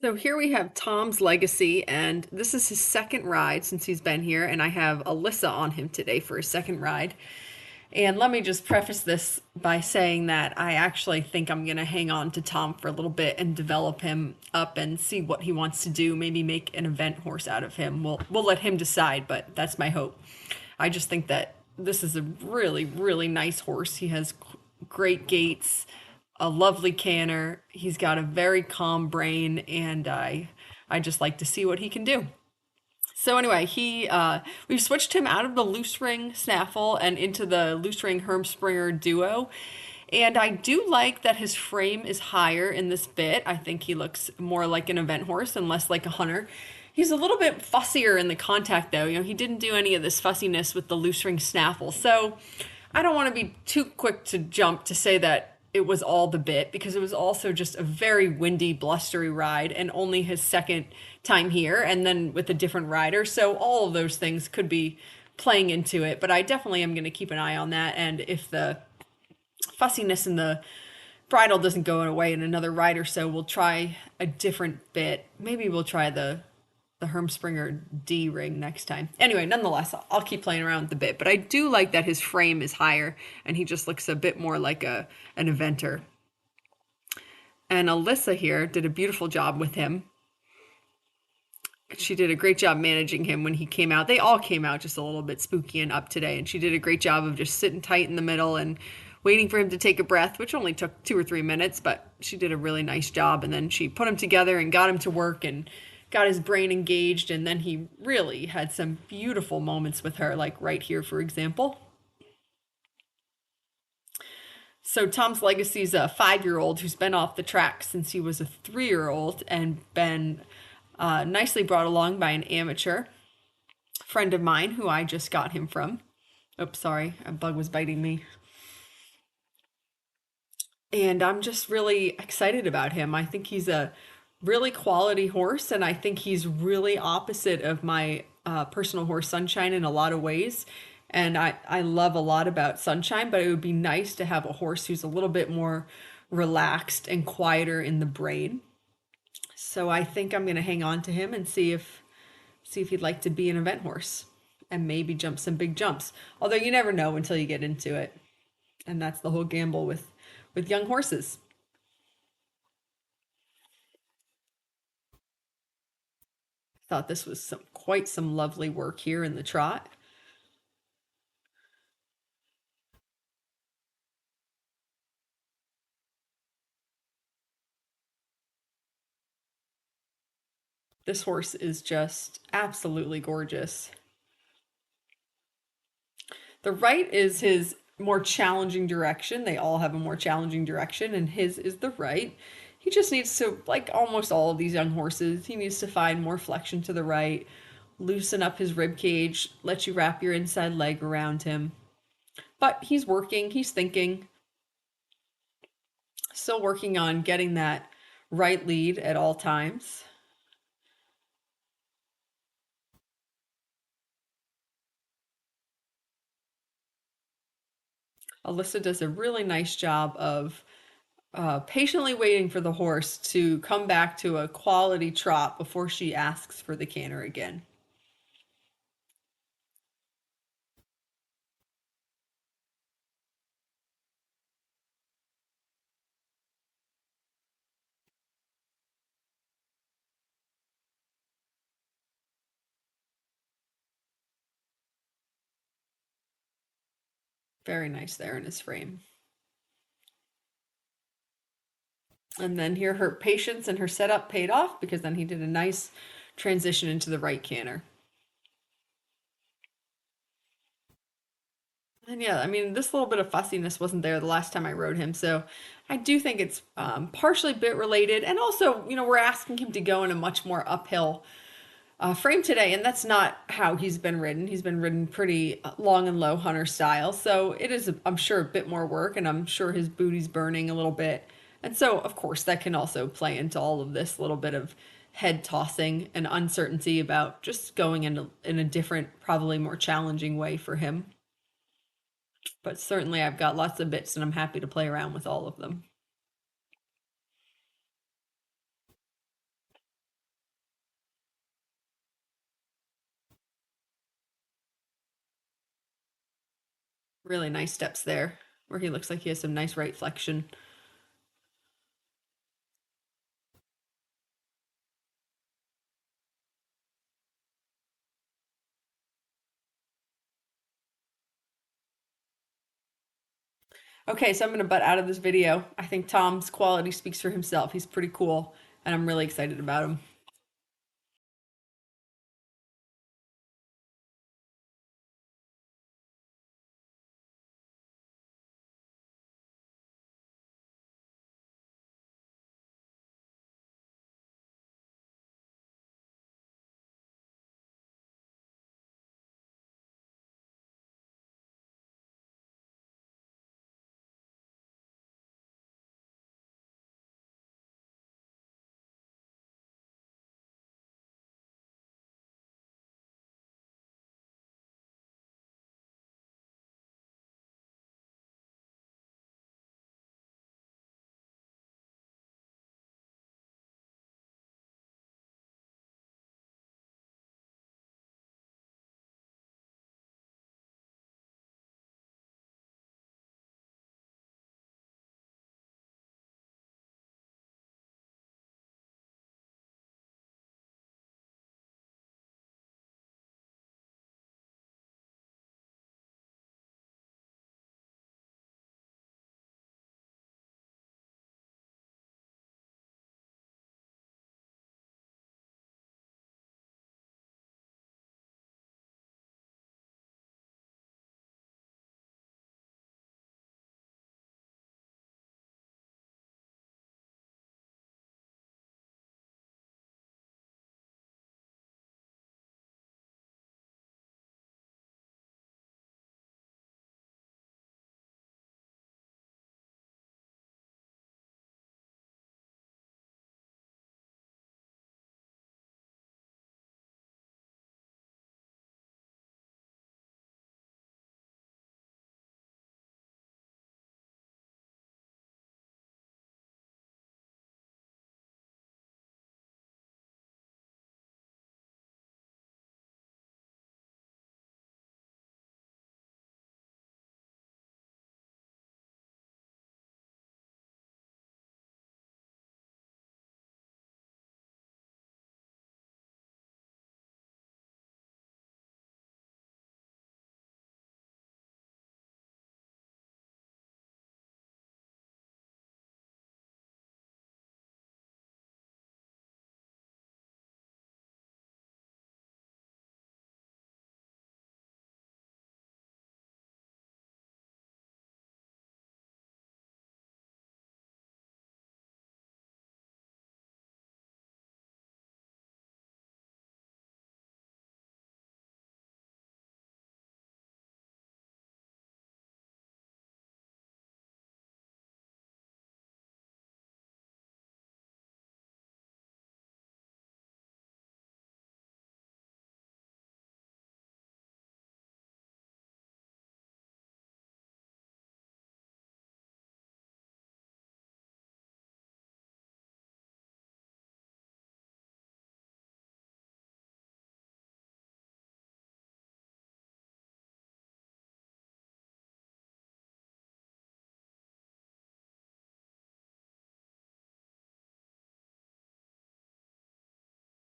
So here we have Tom's Legacy, and this is his second ride since he's been here, and I have Alyssa on him today for his second ride. And let me just preface this by saying that I actually think I'm going to hang on to Tom for a little bit and develop him up and see what he wants to do, maybe make an event horse out of him. We'll let him decide, but that's my hope. I just think that this is a really, really nice horse. He has great gaits, a lovely canter. He's got a very calm brain, and I just like to see what he can do. So anyway, he we've switched him out of the loose ring snaffle and into the loose ring Hermspringer duo. And I do like that his frame is higher in this bit. I think he looks more like an event horse and less like a hunter. He's a little bit fussier in the contact though. You know, he didn't do any of this fussiness with the loose ring snaffle. So I don't want to be too quick to jump to say that it was all the bit because it was also just a very windy, blustery ride and only his second time here and then with a different rider. So all of those things could be playing into it, but I definitely am going to keep an eye on that. And if the fussiness in the bridle doesn't go away in another ride or so, we'll try a different bit. Maybe we'll try the Hermspringer D ring next time. Anyway, nonetheless, I'll keep playing around with the bit, but I do like that his frame is higher and he just looks a bit more like a an eventer. And Alyssa here did a beautiful job with him. She did a great job managing him when he came out. They all came out just a little bit spooky and up today, and she did a great job of just sitting tight in the middle and waiting for him to take a breath, which only took 2 or 3 minutes, but she did a really nice job. And then she put him together and got him to work and got his brain engaged. And then he really had some beautiful moments with her, like right here, for example. So Tom's Legacy is a 5-year old who's been off the track since he was a 3-year old and been nicely brought along by an amateur friend of mine who I just got him from. Oops, sorry, a bug was biting me. And I'm just really excited about him. I think he's a really quality horse, and I think he's really opposite of my personal horse Sunshine in a lot of ways. And I love a lot about Sunshine, but it would be nice to have a horse who's a little bit more relaxed and quieter in the brain. So I think I'm going to hang on to him and see if he'd like to be an event horse and maybe jump some big jumps. Although you never know until you get into it. And that's the whole gamble with young horses. Thought this was quite some lovely work here in the trot. This horse is just absolutely gorgeous. The right is his more challenging direction. They all have a more challenging direction, and his is the right. He just needs to, like almost all of these young horses, he needs to find more flexion to the right, loosen up his rib cage, let you wrap your inside leg around him. But he's working, he's thinking, still working on getting that right lead at all times. Alyssa does a really nice job of patiently waiting for the horse to come back to a quality trot before she asks for the canter again. Very nice there in his frame. And then here her patience and her setup paid off because then he did a nice transition into the right canter. And yeah, I mean, this little bit of fussiness wasn't there the last time I rode him, so I do think it's partially bit related. And also, we're asking him to go in a much more uphill frame today, and that's not how he's been ridden. He's been ridden pretty long and low hunter style, so it is, I'm sure, a bit more work, and I'm sure his booty's burning a little bit. And so, of course, that can also play into all of this little bit of head tossing and uncertainty about just going in a different, probably more challenging way for him. But certainly, I've got lots of bits, and I'm happy to play around with all of them. Really nice steps there, where he looks like he has some nice right flexion. Okay, so I'm gonna butt out of this video. I think Tom's quality speaks for himself. He's pretty cool, and I'm really excited about him.